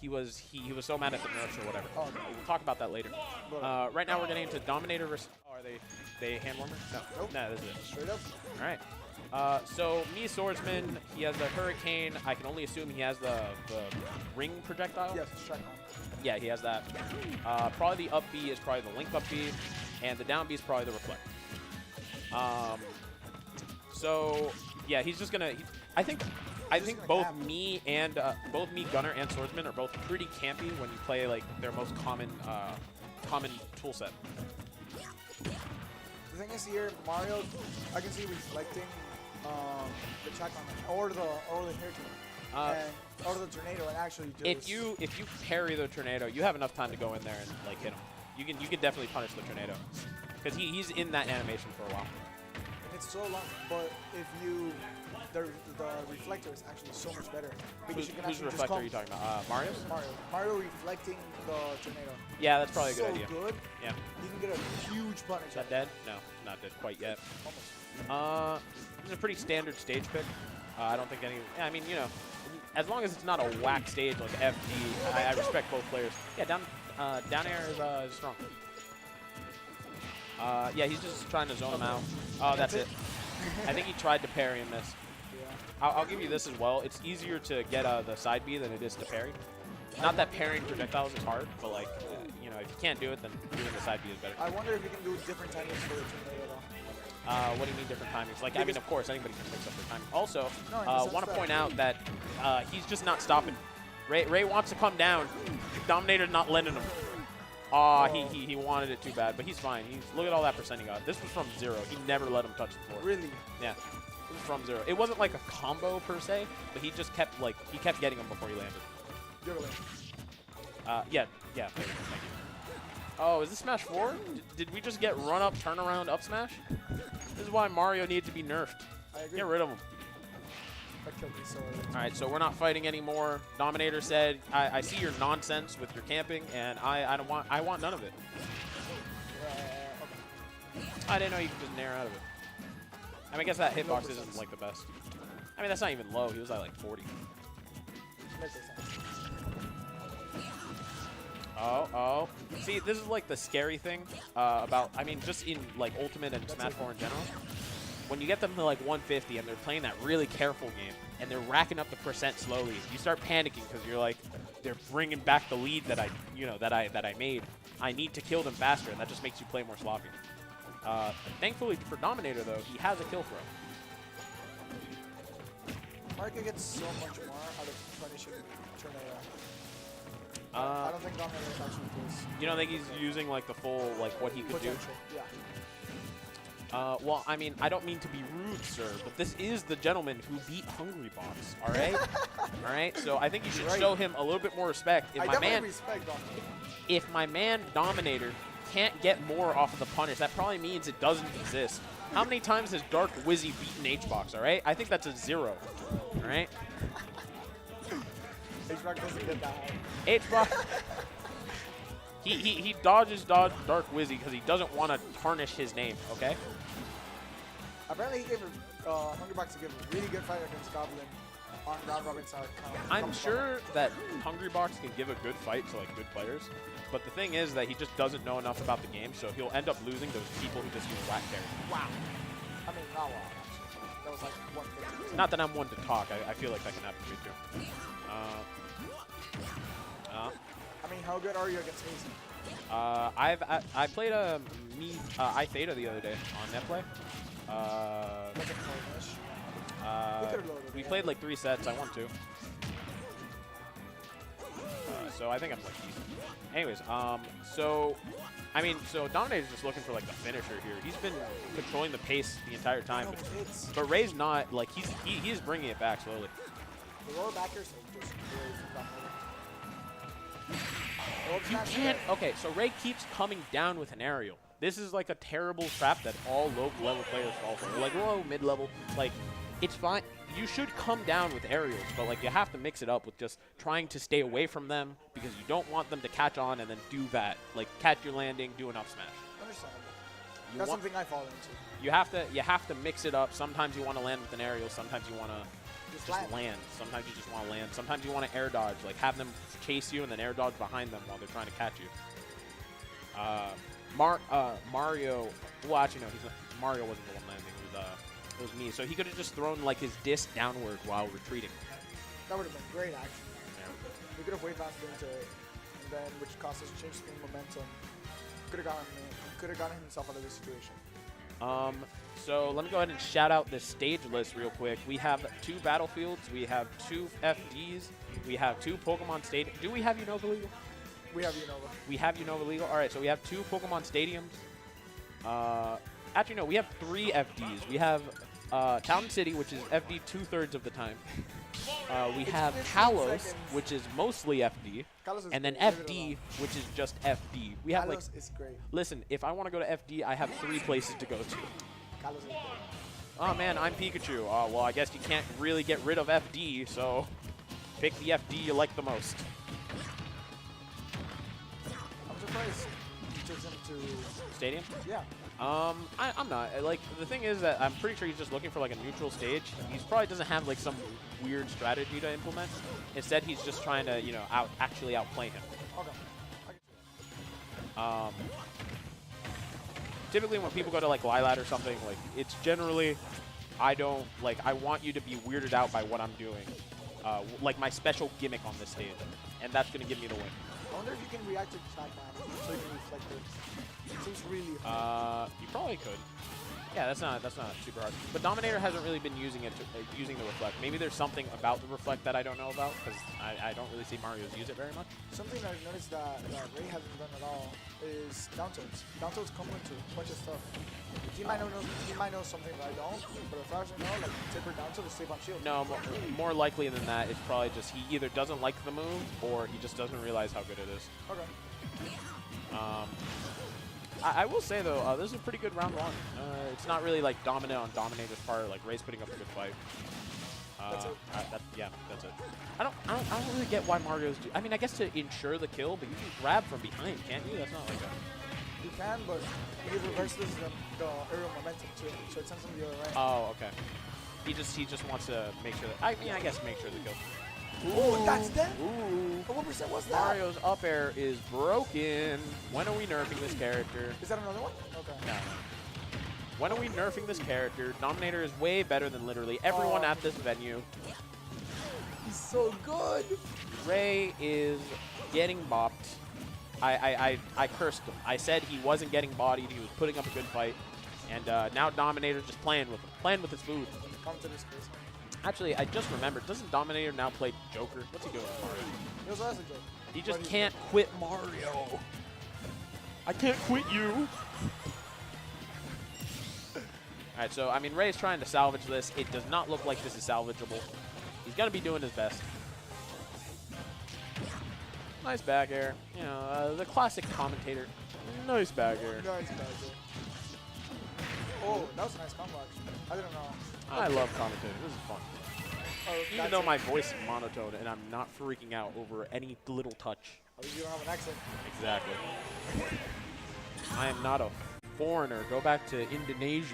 he was so mad at the nerfs or whatever. Oh, no. We'll talk about that later. Right now we're getting into Dominator versus. Oh, are they hand warmer? No. Nope. No, this is it. Straight up. All right. So me swordsman, he has the hurricane. I can only assume he has the ring projectile. Yes, strike on. Yeah, he has that. Probably the up B is probably the link up B, and the down B is probably the reflect. So yeah, he's just gonna. I think both me, Gunner, and Swordsman are both pretty campy when you play like their most common tool set. The thing is here, Mario, I can see reflecting the check on or the hurricane, or the tornado, and actually just. If you parry the tornado, you have enough time to go in there and like hit him. You can definitely punish the tornado because he's in that animation for a while. And it's so long, but if you. The reflector is actually so much better. Because Whose reflector are you talking about? Mario's? Mario reflecting the tornado. Yeah, that's probably a good idea. So good. Yeah. You can get a huge punish. Is that dead? No, not dead quite yet. Almost. This is a pretty standard stage pick. I don't think any. I mean, you know, as long as it's not a whack stage like FD, I respect both players. Yeah, down air is strong. Yeah, he's just trying to zone him out. Oh, that's it. I think he tried to parry and miss. I'll give you this as well. It's easier to get the side B than it is to parry. Not that parrying projectiles is hard, but like, you know, if you can't do it, then doing the side B is better. I wonder if you can do different timings for the tornado though. What do you mean different timings? Like, I mean, of course, anybody can mix up their timing. Also, no, want to point out that he's just not stopping. Ray wants to come down. Dominator's not letting him. He wanted it too bad, but he's fine. Look at all that percent he got. This was from 0. He never let him touch the floor. Really? Yeah. It was from 0. It wasn't like a combo per se, but he just kept getting him before he landed. Yeah. Thank you. Oh, is this Smash 4? Did we just get run up, turn around, up smash? This is why Mario needed to be nerfed. I agree. Get rid of him. That killed me so All right, so we're not fighting anymore. Dominator said, "I see your nonsense with your camping, and I want none of it." Okay. I didn't know you could just nair out of it. I mean, I guess that hitbox isn't like the best. I mean, that's not even low. He was at like 40. Oh. See, this is like the scary thing about, I mean, just in like Ultimate and Smash 4 in general. When you get them to like 150 and they're playing that really careful game and they're racking up the percent slowly, you start panicking because you're like, they're bringing back the lead that I made. I need to kill them faster, and that just makes you play more sloppy. Thankfully for Dominator though, he has a kill throw. Marco gets so much more out of punishing tornado. I don't think Dominator actually does. You don't think he's using like the full what he could Potential. do? Yeah. Well, I mean, I don't mean to be rude, sir, but this is the gentleman who beat Hungry Box, all right? All right? So I think you should show him a little bit more respect. I definitely respect Dominator. If my man Dominator can't get more off of the punish, that probably means it doesn't exist. How many times has Dark Wizzy beaten H-Box, all right? I think that's a 0, all right? H-Box doesn't get that high. H-Box... He dodges Dark Wizzy because he doesn't want to tarnish his name, okay? Apparently he gave Hungry Box to give a really good fight against Goblin on round robin side. I'm sure that Hungry Box can give a good fight to like good players, but the thing is that he just doesn't know enough about the game, so he'll end up losing those people who just use whack carries. Wow. I mean, not wow, actually. That was like 150. Not that I'm one to talk. I feel like that can happen to me too. I mean, how good are you against Hazy? I played I Theta the other day on netplay. We played like 3 sets. I won 2. So I think I'm like decent. Anyways, so Dominator's just looking for like the finisher here. He's been controlling the pace the entire time, but Ray's not. Like he is bringing it back slowly. The lower backers are just really from You can't. Okay, so Ray keeps coming down with an aerial. This is like a terrible trap that all low-level players fall for. Like low, mid-level. Like, it's fine. You should come down with aerials, but like you have to mix it up with just trying to stay away from them because you don't want them to catch on and then do that. Like catch your landing, do an up smash. Understandable. That's something I fall into. You have to mix it up. Sometimes you want to land with an aerial. Sometimes you want to Just just land. Sometimes you just want to land. Sometimes you want to air dodge, like have them chase you and then air dodge behind them while they're trying to catch you. Mario. Well, actually no, Mario wasn't the one landing. It was me. So he could have just thrown like his disc downward while retreating. That would have been great, actually. Yeah. We could have way faster into it, and then which cost us change spin momentum. Could have gotten himself out of this situation. So let me go ahead and shout out this stage list real quick. We have 2 battlefields. We have 2 FDs. We have 2 Pokemon Stadiums. Do we have Unova Legal? We have Unova. We have Unova Legal. All right, so we have 2 Pokemon Stadiums. Actually, no, we have 3 FDs. We have Town City, which is FD 2/3 of the time. We have Kalos, which is mostly FD, and then FD, which is just FD. We have Kalos is great. Listen, if I want to go to FD, I have 3 places to go to. Kalos is great. Oh man, I'm Pikachu. Well, I guess you can't really get rid of FD, so pick the FD you like the most. I'm surprised he took him to Stadium? Yeah. I'm not. Like, the thing is that I'm pretty sure he's just looking for, like, a neutral stage. He probably doesn't have, like, some weird strategy to implement. Instead, he's just trying to, you know, actually outplay him. Okay. I can see that. Typically, when people go to, like, Lilat or something, like, it's generally, I want you to be weirded out by what I'm doing. Like, my special gimmick on this stage. And that's going to give me the win. I wonder if you can react to attack man, so you can reflect it. It seems really hard. You probably could. Yeah, that's not super hard. But Dominator hasn't really been using it using the reflect. Maybe there's something about the reflect that I don't know about because I don't really see Mario's use it very much. Something I've noticed that Ray hasn't done at all is down tilts. Down tilts come into a bunch of stuff. He might know something that I don't, but as far as I know, like tipper down tilt is safe on shield. No, more likely than that, it's probably just he either doesn't like the move or he just doesn't realize how good it is. Okay. I will say though, this is a pretty good round 1. It's not really like dominant on Dominator's part. Like Ray's putting up a good fight. That's it. Yeah, that's it. I don't really get why Mario's. I mean, I guess to ensure the kill, but you can grab from behind, can't you? That's not like that. You can, but he reverses the aerial momentum too, so it sends him the other way. Oh, okay. He just wants to make sure that. I mean, I guess make sure the kill. Ooh, that's dead. Ooh. What percent was that? Mario's up air is broken. When are we nerfing this character? Is that another one? Okay. No. When are we nerfing this character? Dominator is way better than literally everyone at this venue. He's so good. Ray is getting bopped. I cursed him. I said he wasn't getting bodied. He was putting up a good fight. And now Dominator's just playing with him. Playing with his food. Come to this case. Actually, I just remembered. Doesn't Dominator now play Joker? What's he doing with Mario? He also has a joke. He just can't quit Mario. I can't quit you. Alright, so, I mean, Ray's trying to salvage this. It does not look like this is salvageable. He's going to be doing his best. Nice back air. You know, the classic commentator. Nice back air. Nice back air. Oh, that was a nice combo, actually. I didn't know. I love commentating. This is fun. Even though my voice is monotone and I'm not freaking out over any little touch. At least you don't have an accent. Exactly. I am not a foreigner. Go back to Indonesia.